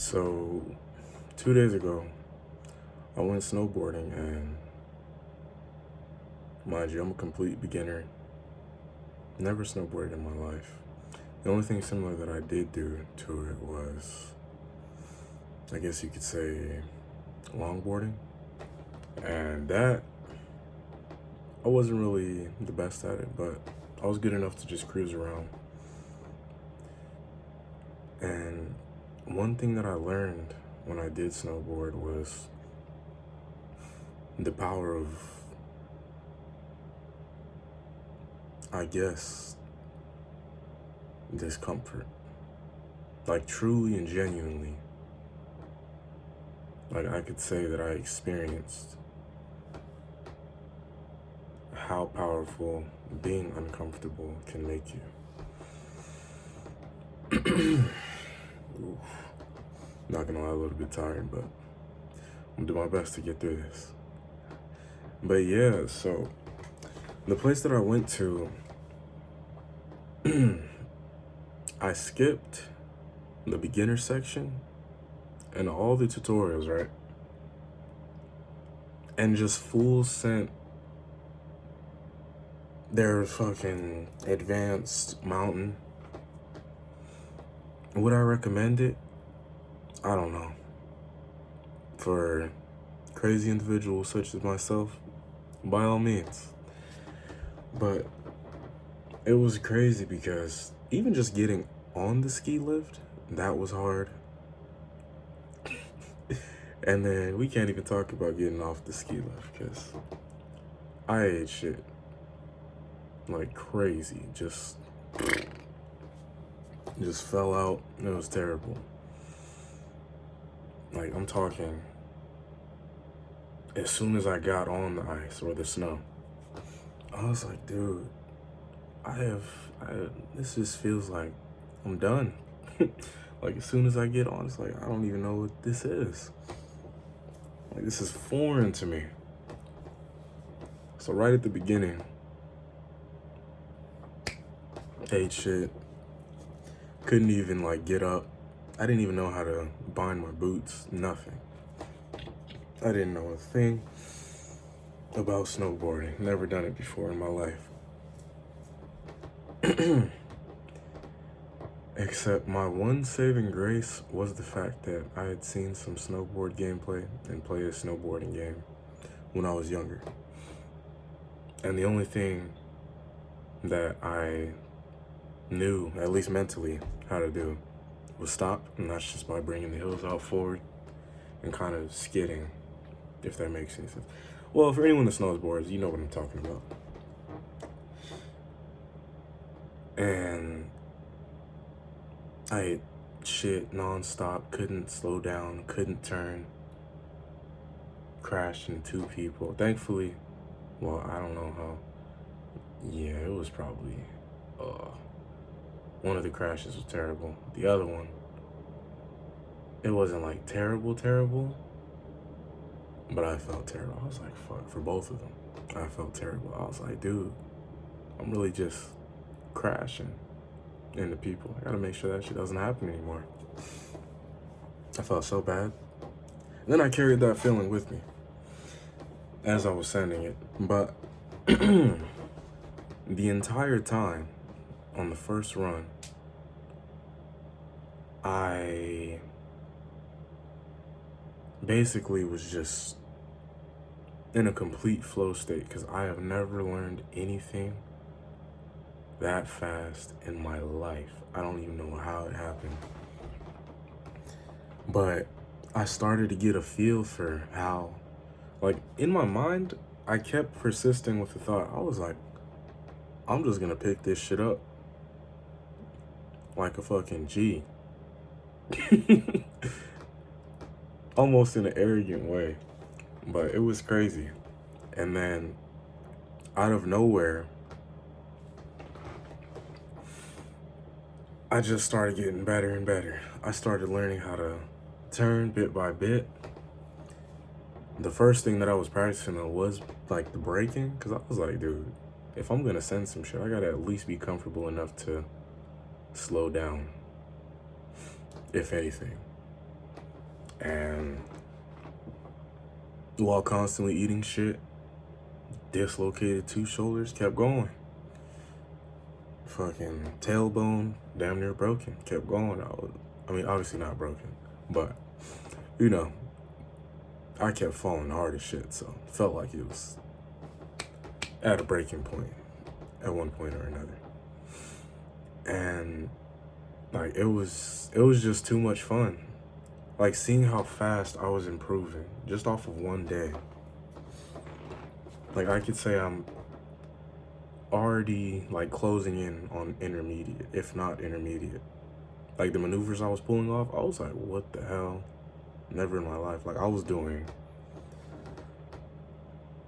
So, 2 days ago, I went snowboarding, and mind you, I'm a complete beginner. Never snowboarded in my life. The only thing similar that I did do to it was, I guess you could say, longboarding. And that, I wasn't really the best at it, but I was good enough to just cruise around. And one thing that I learned when I did snowboard was the power of, I guess, discomfort. Like, truly and genuinely. Like, I could say that I experienced how powerful being uncomfortable can make you. Oof. Not gonna lie, a little bit tired, but I'm gonna do my best to get through this. But yeah, so the place that I went to, I skipped the beginner section and all the tutorials, right? And just full sent their fucking advanced mountain. Would I recommend it? I don't know. For crazy individuals such as myself, by all means. But it was crazy because even just getting on the ski lift, that was hard. And then we can't even talk about getting off the ski lift because I ate shit like crazy. Just fell out. It was terrible. Like, I'm talking, as soon as I got on the ice or the snow, I was like, dude, this just feels like I'm done. Like, as soon as I get on, it's like, I don't even know what this is. Like, this is foreign to me. So right at the beginning, ate shit, couldn't even like get up. I didn't even know how to bind my boots, nothing. I didn't know a thing about snowboarding, never done it before in my life. Except my one saving grace was the fact that I had seen some snowboard gameplay and played a snowboarding game when I was younger. And the only thing that I knew, at least mentally, how to do was stop, and that's just by bringing the heels out forward and kind of skidding, if that makes any sense. Well, for anyone that snowboards, you know what I'm talking about. And I ate shit nonstop, couldn't slow down, couldn't turn, crashed into two people. Thankfully, well, I don't know how. Yeah, it was probably, one of the crashes was terrible. The other one, it wasn't like terrible, but I felt terrible. I was like, fuck, for both of them. I felt terrible. I was like, dude, I'm really just crashing into people. I gotta make sure that shit doesn't happen anymore. I felt so bad. And then I carried that feeling with me as I was sending it. But the entire time on the first run, I basically was just in a complete flow state because I have never learned anything that fast in my life. I don't even know how it happened. But I started to get a feel for how, like, in my mind, I kept persisting with the thought. I was like, I'm just gonna pick this shit up like a fucking G. Almost in an arrogant way. But it was crazy. And then, out of nowhere, I just started getting better and better. I started learning how to turn bit by bit. The first thing that I was practicing on was like the braking, because I was like, dude, if I'm gonna send some shit, I gotta at least be comfortable enough to slow down, if anything. And while constantly eating shit, dislocated 2 shoulders, kept going. Fucking tailbone, damn near broken, kept going. I mean, obviously not broken, but, you know, I kept falling hard as shit, so it felt like it was at a breaking point at one point or another. And, like, it was just too much fun. Like, seeing how fast I was improving just off of one day. Like, I could say I'm already, like, closing in on intermediate, if not intermediate. Like, the maneuvers I was pulling off, I was like, what the hell? Never in my life. Like, I was doing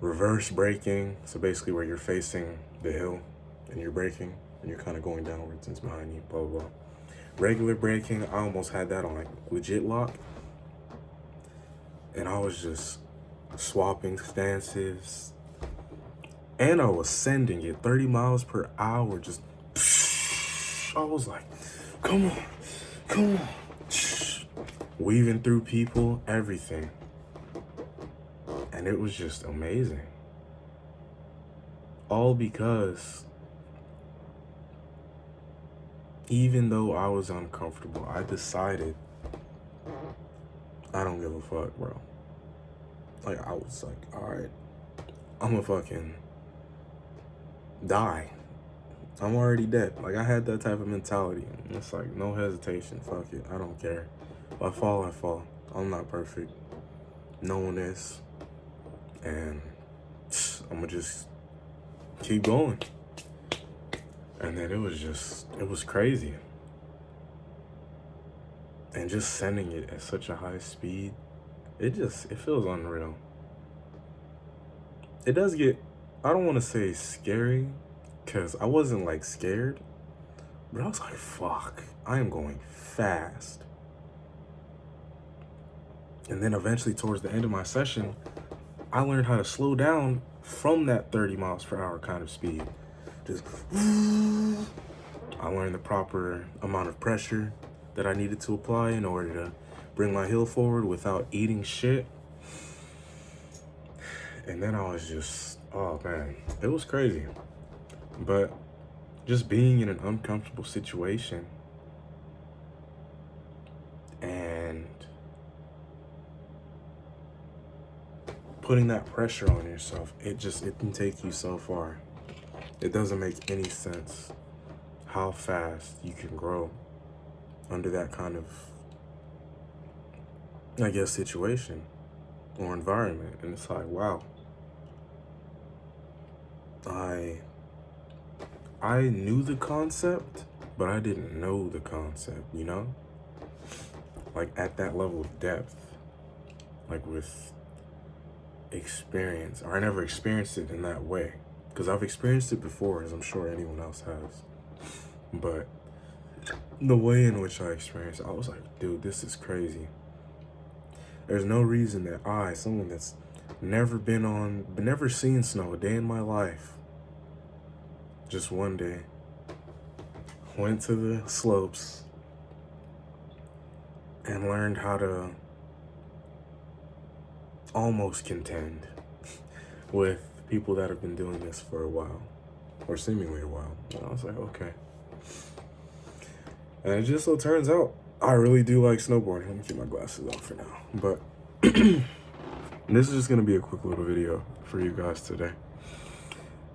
reverse braking, so basically where you're facing the hill and you're braking and you're kind of going downwards and it's behind you, blah, blah, blah. Regular braking, I almost had that on, like, legit lock. And I was just swapping stances. And I was sending it 30 miles per hour, just, I was like, come on, weaving through people, everything. And it was just amazing. All because even though I was uncomfortable, I decided I don't give a fuck, bro. Like, I was like, all right, I'm gonna fucking die. I'm already dead. Like, I had that type of mentality. It's like, no hesitation. Fuck it. I don't care. If I fall, I fall. I'm not perfect. No one is. And I'm gonna just keep going. And then it was crazy. And just sending it at such a high speed, it feels unreal. It does get, I don't want to say scary, because I wasn't, like, scared, but I was like, fuck, I am going fast. And then eventually towards the end of my session, I learned how to slow down from that 30 miles per hour kind of speed. Just, I learned the proper amount of pressure that I needed to apply in order to bring my heel forward without eating shit. And then I was just, oh man, it was crazy. But just being in an uncomfortable situation and putting that pressure on yourself, it can take you so far. It doesn't make any sense how fast you can grow under that kind of, I guess, situation or environment. And it's like, wow, I knew the concept, but I didn't know the concept, you know? Like, at that level of depth, like with experience, or I never experienced it in that way. Because I've experienced it before, as I'm sure anyone else has. But the way in which I experienced it, I was like, dude, this is crazy. There's no reason that someone that's never seen snow a day in my life, just one day, went to the slopes and learned how to almost contend with people that have been doing this for a while, or seemingly a while. And I was like, okay. And it just so turns out, I really do like snowboarding. Let me keep my glasses off for now. But this is just gonna be a quick little video for you guys today.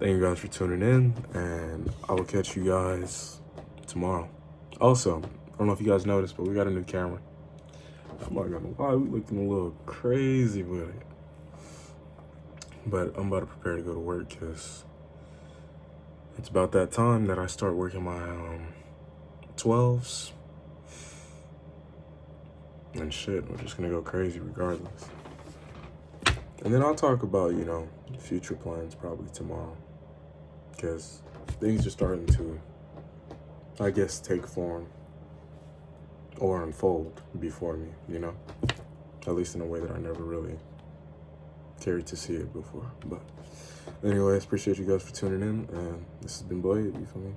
Thank you guys for tuning in, and I will catch you guys tomorrow. Also, I don't know if you guys noticed, but we got a new camera. I'm not gonna lie, we looking a little crazy with it. But I'm about to prepare to go to work, because it's about that time that I start working my 12s. And shit, we're just gonna go crazy regardless. And then I'll talk about, future plans probably tomorrow. Because things are starting to, I guess, take form or unfold before me, At least in a way that I never really cared to see it before. But anyways, appreciate you guys for tuning in. And this has been Blade, you feel me?